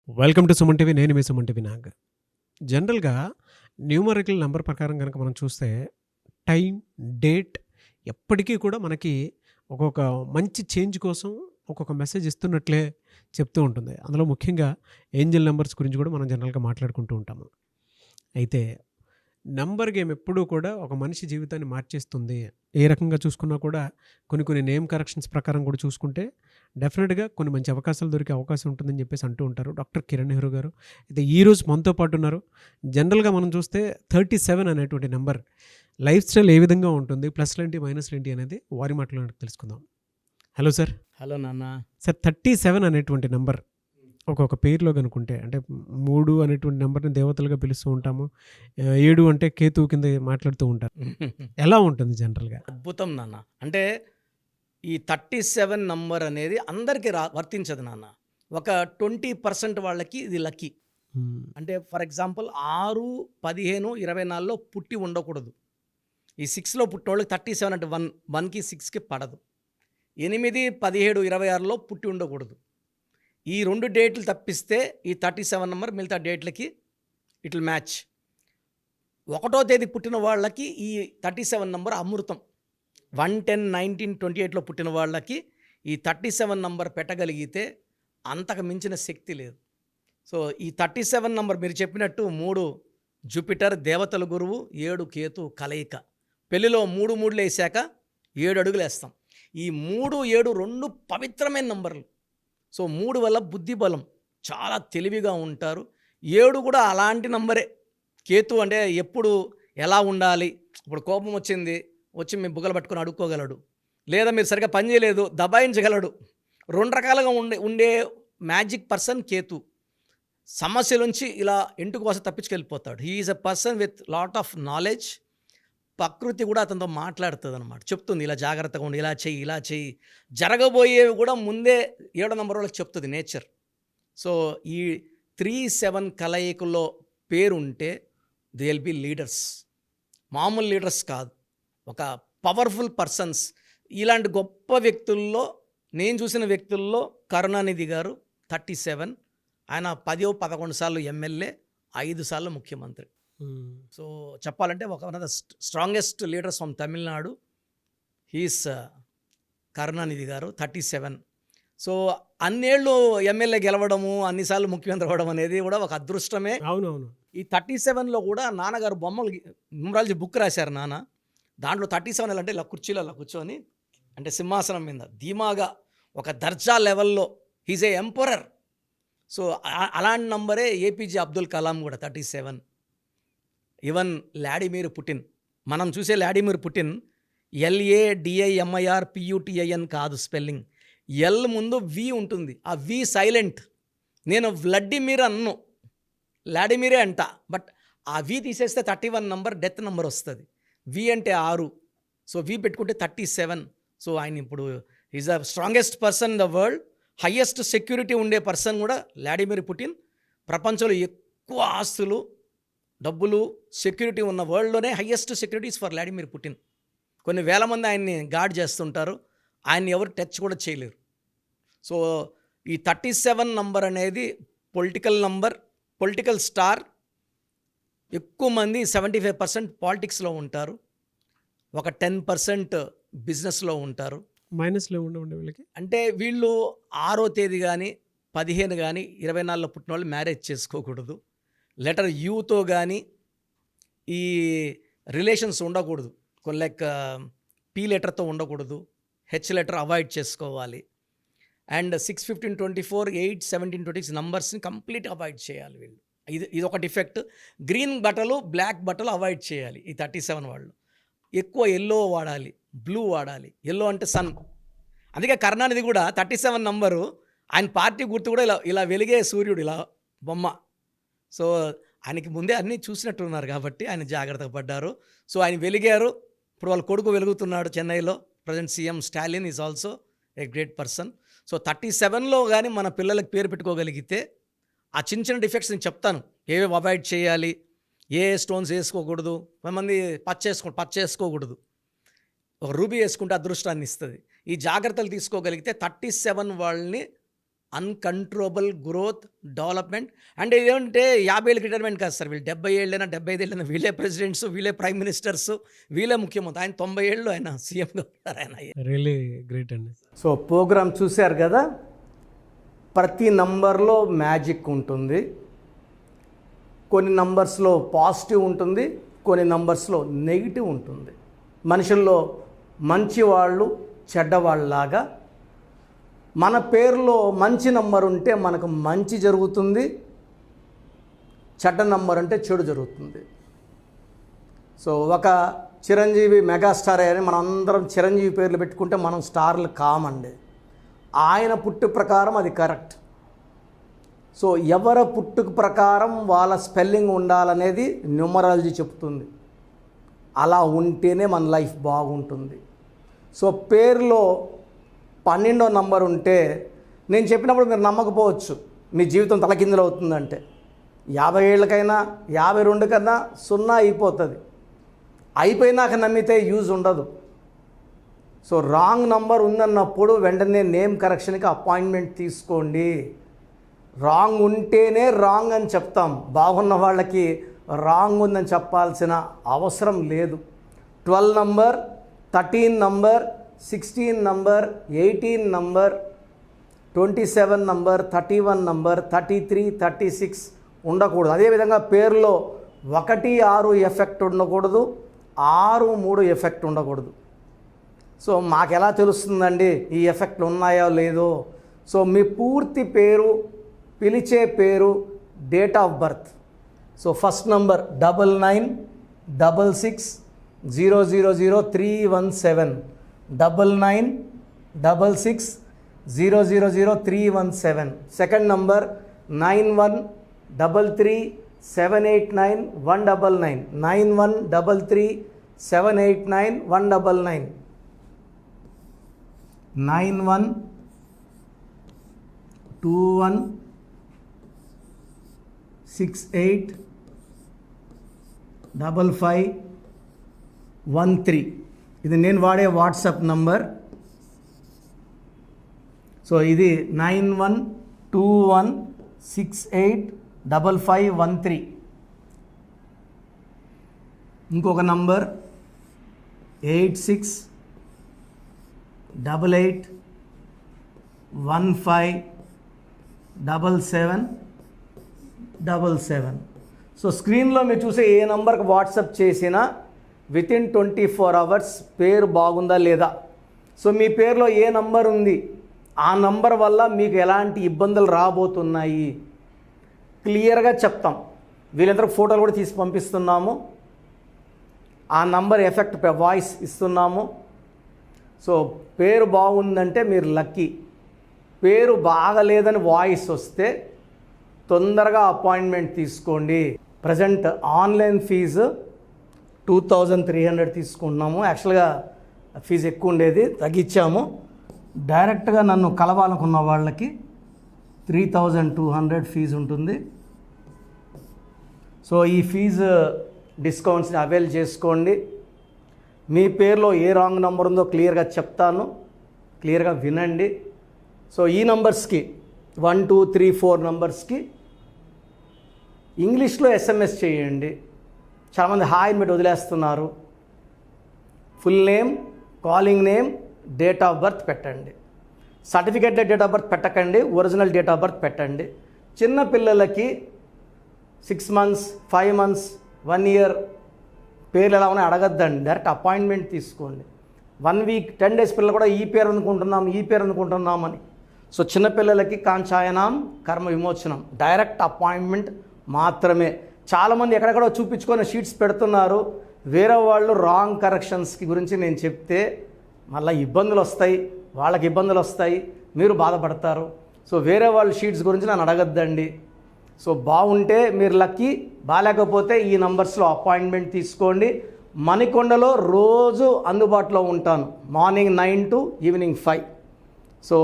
Welcome to Suman TV. నేను మీ Suman TV Nag. జనరల్‌గా numerical number ప్రకారం గనక మనం చూస్తే టైం, డేట్ ఎప్పటికీ కూడా మనకి ఒక్కొక్క మంచి చేంజ్ కోసం ఒక్కొక్క మెసేజ్ ఇస్తున్నట్లే చెప్తూ ఉంటుంది. అందులో ముఖ్యంగా ఏంజెల్ నంబర్స్ గురించి కూడా మనం జనరల్‌గా మాట్లాడుకుంటూ ఉంటాము. అయితే నంబర్ గేమ్ ఎప్పుడూ కూడా ఒక మనిషి జీవితాన్ని మార్చేస్తుంది. ఏ రకంగా చూసుకున్నా కూడా కొన్ని నేమ్ కరెక్షన్స్ ప్రకారం కూడా చూసుకుంటే డెఫినిట్‌గా కొన్ని మంచి అవకాశాలు దొరికే అవకాశం ఉంటుందని చెప్పేసి అంటూ ఉంటారు డాక్టర్ కిరణ్ నెహ్రూ గారు. అయితే ఈరోజు మనతో పాటు ఉన్నారు. జనరల్‌గా మనం చూస్తే 37 అనేటువంటి నంబర్ లైఫ్ స్టైల్ ఏ విధంగా ఉంటుంది? ప్లస్‌లేంటి, మైనస్‌లేంటి అనేది వారి మాటలో తెలుసుకుందాం. Hello sir. హలో నాన్న. సార్ 37 అనేటువంటి నంబర్ ఒక్కొక్క పేరులో కనుకుంటే అంటే 3 అనేటువంటి నెంబర్‌ని దేవతలుగా పిలుస్తూ ఉంటాము. 7 అంటే కేతువు కింద మాట్లాడుతూ ఉంటారు. ఎలా ఉంటుంది జనరల్‌గా? అద్భుతం నాన్న. అంటే ఈ 37 నంబర్ అనేది అందరికీ వర్తించదు నాన్న. ఒక 20% వాళ్ళకి ఇది లక్కీ. అంటే ఫర్ ఎగ్జాంపుల్ 6, 15, 24లో పుట్టి ఉండకూడదు. ఈ 6లో పుట్టినోళ్ళకి 37 అంటే 1కి 6కి పడదు. 8, 17, 26లో పుట్టి ఉండకూడదు. ఈ 2 డేట్లు తప్పిస్తే ఈ 37 నంబర్ మిగతా డేట్లకి ఇట్ విల్ మ్యాచ్. 1వ తేదీ పుట్టిన వాళ్ళకి ఈ 37 నంబర్ అమృతం. 1, 10, 19, 28లో పుట్టిన వాళ్ళకి ఈ 37 నంబర్ పెట్టగలిగితే అంతకు మించిన శక్తి లేదు. సో ఈ 37 నంబర్ మీరు చెప్పినట్టు 3 జూపిటర్ దేవతల గురువు, 7 కేతు కలయిక. పెళ్లిలో 3 3లు వేసాక 7 అడుగులు వేస్తాం. ఈ 3, 7 2 పవిత్రమైన నంబర్లు. సో 3 వల్ల బుద్ధి బలం, చాలా తెలివిగా ఉంటారు. 7 కూడా అలాంటి నంబరే. కేతు అంటే ఎప్పుడు ఎలా ఉండాలి, ఇప్పుడు కోపం వచ్చి మీ బుగ్గలు పట్టుకొని అడుక్కోగలడు, లేదా మీరు సరిగ్గా పని చేయలేదు దబాయించగలడు. 2 రకాలుగా ఉండే మ్యాజిక్ పర్సన్ కేతు. సమస్య నుంచి ఇలా ఇంటికి వస్తే తప్పించుకెళ్ళిపోతాడు. He is a person with lot of knowledge. ప్రకృతి కూడా అతనితో మాట్లాడుతుంది అనమాట, చెప్తుంది ఇలా జాగ్రత్తగా ఉండి, ఇలా చెయ్యి. జరగబోయేవి కూడా ముందే 7వ నంబర్ వాళ్ళకి చెప్తుంది నేచర్. సో ఈ 3-7 కలయికలో పేరుంటే దే విల్ బి లీడర్స్. మామూలు లీడర్స్ కాదు, ఒక పవర్ఫుల్ పర్సన్స్. ఇలాంటి గొప్ప వ్యక్తుల్లో నేను చూసిన వ్యక్తుల్లో కరుణానిధి గారు 37. ఆయన 10-11 సార్లు ఎమ్మెల్యే, 5 సార్లు ముఖ్యమంత్రి. సో చెప్పాలంటే one of the strongest leaders from Tamil Nadu he's Karunanidhi గారు 37. సో అన్నేళ్ళు ఎమ్మెల్యే గెలవడము, అన్నిసార్లు ముఖ్యమంత్రి అవ్వడం అనేది కూడా ఒక అదృష్టమే. అవునవును. ఈ 37లో కూడా నాన్నగారు బొమ్మలు న్యూమరాలజీ బుక్ రాశారు నాన్న. దాంట్లో 37 అంటే ఇలా కుర్చీలో అలా కూర్చొని, అంటే సింహాసనం మీద ధీమాగా ఒక దర్జా లెవెల్లో హీజ్ ఏ ఎంపరర్. సో అలాంటి నంబరే ఏపీజే అబ్దుల్ కలాం కూడా 37. ఈవెన్ వ్లాడిమిర్ పుటిన్, మనం చూసే వ్లాడిమిర్ పుటిన్ LADIMIRPUTIN కాదు స్పెల్లింగ్. ఎల్ ముందు వి ఉంటుంది, ఆ వి సైలెంట్. నేను వ్లాడిమిర్ అన్ను, వ్లాడిమిరే అంట. బట్ ఆ వి తీసేస్తే 31 నంబర్ డెత్ నంబర్ వస్తుంది. వి అంటే 6, సో వి పెట్టుకుంటే 37. సో ఆయన ఇప్పుడు is the strongest person in the world. Highest security ఉండే పర్సన్ కూడా వ్లాడిమిర్ పుటిన్. ప్రపంచంలో ఎక్కువ ఆస్తులు, డబ్బులు, సెక్యూరిటీ ఉన్న వరల్డ్లోనే highest securities for Vladimir Putin. కొన్ని వేల మంది ఆయన్ని గార్డ్ చేస్తుంటారు, ఆయన్ని ఎవరు టచ్ కూడా చేయలేరు. సో ఈ 37 నంబర్ అనేది పొలిటికల్ నంబర్, పొలిటికల్ స్టార్. ఎక్కువ మంది 75% పాలిటిక్స్లో ఉంటారు, ఒక 10% బిజినెస్లో ఉంటారు. మైనస్‌లో ఉండే వీళ్ళకి అంటే వీళ్ళు 6వ తేదీ కానీ 15 కానీ 24లో పుట్టిన వాళ్ళు మ్యారేజ్ చేసుకోకూడదు. లెటర్ యూతో కానీ ఈ రిలేషన్స్ ఉండకూడదు. లైక్ పీ లెటర్తో ఉండకూడదు, హెచ్ లెటర్ అవాయిడ్ చేసుకోవాలి. అండ్ 6, 15, 24, 8, 17, 26 నంబర్స్ని కంప్లీట్ అవాయిడ్ చేయాలి వీళ్ళు. ఇది ఒక డిఫెక్ట్. గ్రీన్ బట్టలు, బ్లాక్ బట్టలు అవాయిడ్ చేయాలి ఈ 37 వాళ్ళు. ఎక్కువ ఎల్లో వాడాలి, బ్లూ వాడాలి. ఎల్లో అంటే సన్. అందుకే కరుణానిధి కూడా 37 నంబరు, ఆయన పార్టీ గుర్తు కూడా ఇలా వెలిగే సూర్యుడు, ఇలా బొమ్మ. సో ఆయనకి ముందే అన్నీ చూసినట్టున్నారు కాబట్టి ఆయన జాగ్రత్తగా పడ్డారు. సో ఆయన వెలిగారు. ఇప్పుడు వాళ్ళ కొడుకు వెలుగుతున్నాడు చెన్నైలో. Present CM Stalin is also a great person. So 37లో కానీ మన పిల్లలకి పేరు పెట్టుకోగలిగితే ఆ చిన్న డిఫెక్ట్స్ నేను చెప్తాను, ఏవేవి అవాయిడ్ చేయాలి, ఏ స్టోన్స్ వేసుకోకూడదు. కొంతమంది పచ్చ వేసుకోకూడదు, ఒక రూబీ వేసుకుంటే అదృష్టాన్ని ఇస్తుంది. ఈ జాగ్రత్తలు తీసుకోగలిగితే 37 వాళ్ళని అన్‌కంట్రోలబుల్ గ్రోత్, డెవలప్‌మెంట్. అంటే ఇదేంటంటే 50 ఏళ్ళకి రిటైర్మెంట్ కాదు సార్. వీళ్ళు 70 ఏళ్ళైనా, 75 ఏళ్ళైనా వీళ్ళే ప్రెసిడెంట్స్, వీళ్ళే ప్రైమ్ మినిస్టర్స్, వీళ్ళే ముఖ్యమంత్రి. ఆయన 90 ఏళ్ళు ఆయన సీఎంగా ఉన్నారు ఆయన. రియల్లీ గ్రేట్ అండి. సో ప్రోగ్రామ్ చూశారు కదా, ప్రతి నంబర్లో మ్యాజిక్ ఉంటుంది. కొన్ని నంబర్స్లో పాజిటివ్ ఉంటుంది, కొన్ని నంబర్స్లో నెగిటివ్ ఉంటుంది. మనుషుల్లో మంచి వాళ్ళు చెడ్డవాళ్ళలాగా మన పేరులో మంచి నంబర్ ఉంటే మనకు మంచి జరుగుతుంది, చెడ్డ నంబర్ అంటే చెడు జరుగుతుంది. సో ఒక చిరంజీవి మెగాస్టార్ అని మనం అందరం చిరంజీవి పేర్లు పెట్టుకుంటే మనం స్టార్లు కామండి. ఆయన పుట్టు ప్రకారం అది కరెక్ట్. సో ఎవరి పుట్టుక ప్రకారం వాళ్ళ స్పెల్లింగ్ ఉండాలనేది న్యూమరాలజీ చెప్తుంది. అలా ఉంటేనే మన లైఫ్ బాగుంటుంది. సో పేరులో 12వ నంబర్ ఉంటే నేను చెప్పినప్పుడు మీరు నమ్మకపోవచ్చు, మీ జీవితం తలకిందులు అవుతుందంటే. 50 ఏళ్ళకైనా 52 కన్నా 0 అయిపోతుంది. అయిపోయినాక నమ్మితే యూజ్ ఉండదు. సో రాంగ్ నంబర్ ఉందన్నప్పుడు వెంటనే నేమ్ కరెక్షన్కి అపాయింట్మెంట్ తీసుకోండి. రాంగ్ ఉంటేనే రాంగ్ అని చెప్తాం. బాగున్న వాళ్ళకి రాంగ్ ఉందని చెప్పాల్సిన అవసరం లేదు. 12 number, 13 number, 16 number, 18 number, 27 number, 31 number, 33, 36 ఉండకూడదు. అదేవిధంగా పేరులో 1, 6 ఎఫెక్ట్ ఉండకూడదు, 6, 3 ఎఫెక్ట్ ఉండకూడదు. సో మాకు ఎలా తెలుస్తుందండి ఈ ఎఫెక్ట్లు ఉన్నాయో లేదో? సో మీ పూర్తి పేరు, పిలిచే పేరు, date of birth. So first number 9966000317, 9966000317. Second number 9133789199, 9133789199, 9121685513. ఇది నేను వాడే వాట్సాప్ నంబర్. సో ఇది 9121685513. ఇంకొక నంబర్ 8688157777. సో స్క్రీన్లో మీరు చూసే ఏ నంబర్కి వాట్సాప్ చేసినా వితిన్ 24 అవర్స్ పేరు బాగుందా లేదా, సో మీ పేరులో ఏ నంబర్ ఉంది, ఆ నంబర్ వల్ల మీకు ఎలాంటి ఇబ్బందులు రాబోతున్నాయి క్లియర్గా చెప్తాం. వీళ్ళందరూ ఫోటోలు కూడా తీసి పంపిస్తున్నాము. ఆ నంబర్ ఎఫెక్ట్ వాయిస్ ఇస్తున్నాము. సో పేరు బాగుందంటే మీరు లక్కీ. పేరు బాగలేదని వాయిస్ వస్తే తొందరగా అపాయింట్మెంట్ తీసుకోండి. ప్రజెంట్ ఆన్లైన్ ఫీజు 2300 తీసుకుంటున్నాము. యాక్చువల్గా ఫీజు ఎక్కువ ఉండేది, తగ్గించాము. డైరెక్ట్గా నన్ను కలవాలనుకున్న వాళ్ళకి 3200 ఫీజు ఉంటుంది. సో ఈ ఫీజు డిస్కౌంట్స్ని అవైల్ చేసుకోండి. మీ పేరులో ఏ రాంగ్ నెంబర్ ఉందో క్లియర్గా చెప్తాను, క్లియర్గా వినండి. సో ఈ నంబర్స్కి 1, 2, 3, 4 నంబర్స్కి ఇంగ్లీష్లో SMS చేయండి. చాలామంది హాయ్ పెట్టి వదిలేస్తున్నారు. Full name, calling name, date of birth పెట్టండి. సర్టిఫికేట్ డేట్ ఆఫ్ బర్త్ పెట్టకండి, ఒరిజినల్ డేట్ ఆఫ్ బర్త్ పెట్టండి. చిన్న పిల్లలకి 6 months, 5 months, 1 year పేర్లు ఎలా ఉన్నాయో అడగద్దండి, డైరెక్ట్ అపాయింట్మెంట్ తీసుకోండి. 1 week, 10 days పిల్లలు కూడా ఈ పేరు అనుకుంటున్నామని. సో చిన్నపిల్లలకి కాంచాయనాం కర్మ విమోచనం, డైరెక్ట్ అపాయింట్మెంట్ మాత్రమే. చాలామంది ఎక్కడెక్కడో చూపించుకొని షీట్స్ పెడుతున్నారు. వేరే వాళ్ళు రాంగ్ కరెక్షన్స్కి గురించి నేను చెప్తే మళ్ళీ ఇబ్బందులు వస్తాయి, వాళ్ళకి ఇబ్బందులు వస్తాయి, మీరు బాధపడతారు. సో వేరే వాళ్ళ షీట్స్ గురించి నన్ను అడగద్దండి. సో బాగుంటే మీరు లక్కీ, బాగాలేకపోతే ఈ నంబర్స్లో అపాయింట్మెంట్ తీసుకోండి. మణికొండలో రోజు అందుబాటులో ఉంటాను, మార్నింగ్ 9 to ఈవినింగ్ 5. సో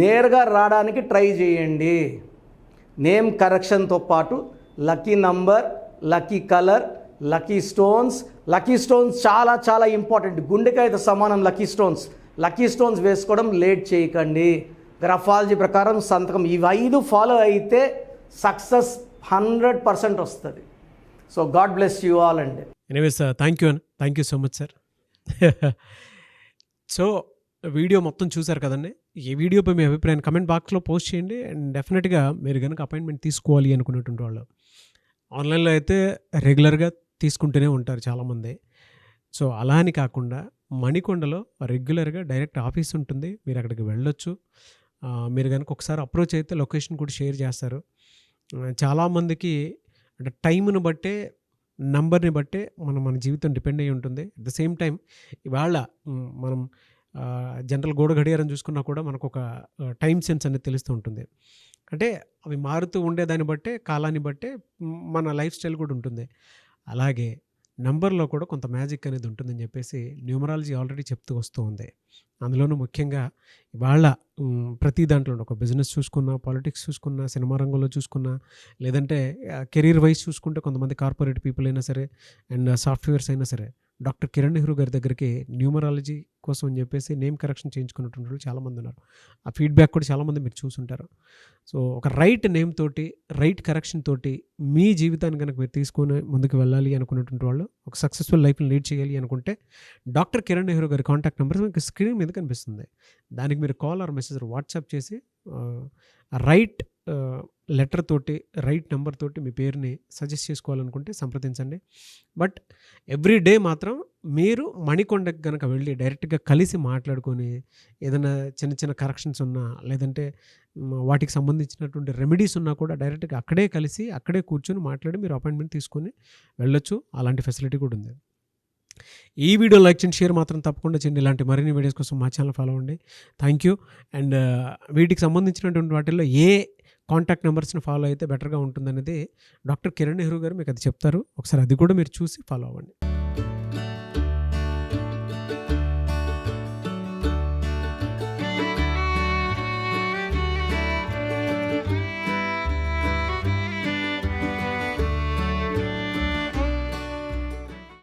నేరుగా రావడానికి ట్రై చేయండి. నేమ్ కరెక్షన్తో పాటు lucky number, lucky colour, lucky stones. Lucky stones చాలా చాలా ఇంపార్టెంట్. గుండెకాయతో సమానం లక్కీ స్టోన్స్. లక్కీ స్టోన్స్ వేసుకోవడం లేట్ చేయకండి. గ్రఫాలజీ ప్రకారం సంతకం ఇవి 5 ఫాలో అయితే సక్సెస్ 100% వస్తుంది. So God bless you all అండి. Anyways thank you so much sir. So video మొత్తం చూసారు కదండి. ఈ వీడియోపై మీ అభిప్రాయాన్ని కమెంట్ బాక్స్లో పోస్ట్ చేయండి. అండ్ డెఫినెట్గా మీరు కనుక అపాయింట్మెంట్ తీసుకోవాలి అనుకునేటువంటి వాళ్ళు ఆన్లైన్లో అయితే రెగ్యులర్గా తీసుకుంటూనే ఉంటారు చాలామంది. సో అలా అని కాకుండా మణికొండలో రెగ్యులర్గా డైరెక్ట్ ఆఫీస్ ఉంటుంది, మీరు అక్కడికి వెళ్ళొచ్చు. మీరు కనుక ఒకసారి అప్రోచ్ అయితే లొకేషన్ కూడా షేర్ చేస్తారు. చాలామందికి అంటే టైంను బట్టే నంబర్ని బట్టే మన జీవితం డిపెండ్ అయ్యి ఉంటుంది. అట్ ద సేమ్ టైం ఇవాళ మనం జనరల్ గోడ గడియారం చూసుకున్నా కూడా మనకు ఒక టైం సెన్స్ అనేది తెలుస్తూ ఉంటుంది. అంటే అవి మారుతూ ఉండేదాన్ని బట్టే కాలాన్ని బట్టే మన లైఫ్ స్టైల్ కూడా ఉంటుంది. అలాగే నంబర్లో కూడా కొంత మ్యాజిక్ అనేది ఉంటుందని చెప్పేసి న్యూమరాలజీ ఆల్రెడీ చెప్తూ వస్తూ ఉంది. అందులోనూ ముఖ్యంగా ఇవాళ ప్రతి దాంట్లో ఒక బిజినెస్ చూసుకున్నా, పాలిటిక్స్ చూసుకున్నా, సినిమా రంగంలో చూసుకున్నా, లేదంటే కెరీర్ వైజ్ చూసుకుంటే కొంతమంది కార్పొరేట్ పీపుల్ అయినా సరే అండ్ సాఫ్ట్వేర్స్ అయినా సరే డాక్టర్ కిరణ్ నెహ్రూ గారి దగ్గరికి న్యూమరాలజీ కోసం అని చెప్పేసి నేమ్ కరెక్షన్ చేయించుకున్నటువంటి వాళ్ళు చాలామంది ఉన్నారు. ఆ ఫీడ్బ్యాక్ కూడా చాలామంది మీరు చూసుంటారు. సో ఒక రైట్ నేమ్ తోటి రైట్ కరెక్షన్ తోటి మీ జీవితాన్ని కనుక మీరు తీసుకొని ముందుకు వెళ్ళాలి అనుకున్నటువంటి వాళ్ళు, ఒక సక్సెస్ఫుల్ లైఫ్ని లీడ్ చేయాలి అనుకుంటే డాక్టర్ కిరణ్ నెహ్రూ గారి కాంటాక్ట్ నెంబర్ మీకు స్క్రీన్ మీద కనిపిస్తుంది. దానికి మీరు కాల్ ఆర్ మెసేజ్ వాట్సాప్ చేసి రైట్ లెటర్ తోటి రైట్ నెంబర్ తోటి మీ పేరుని సజెస్ట్ చేసుకోవాలనుకుంటే సంప్రదించండి. బట్ ఎవ్రీ డే మాత్రం మీరు మణికొండకి కనుక వెళ్ళి డైరెక్ట్గా కలిసి మాట్లాడుకొని ఏదైనా చిన్న చిన్న కరెక్షన్స్ ఉన్నా, లేదంటే వాటికి సంబంధించినటువంటి రెమెడీస్ ఉన్నా కూడా డైరెక్ట్గా అక్కడే కలిసి అక్కడే కూర్చొని మాట్లాడి మీరు అపాయింట్మెంట్ తీసుకొని వెళ్ళొచ్చు. అలాంటి ఫెసిలిటీ కూడా ఉంది. ఈ వీడియో లైక్ చేయండి, షేర్ మాత్రం తప్పకుండా చేయండి. ఇలాంటి మరిన్ని వీడియోస్ కోసం మా ఛానల్ ఫాలో అవ్వండి. Thank you. అండ్ వీటికి సంబంధించినటువంటి వాటిల్లో ఏ కాంటాక్ట్ నెంబర్స్ని ఫాలో అయితే బెటర్గా ఉంటుందనేది డాక్టర్ కిరణ్ నెహ్రూ గారు మీకు అది చెప్తారు. ఒకసారి అది కూడా మీరు చూసి ఫాలో అవ్వండి.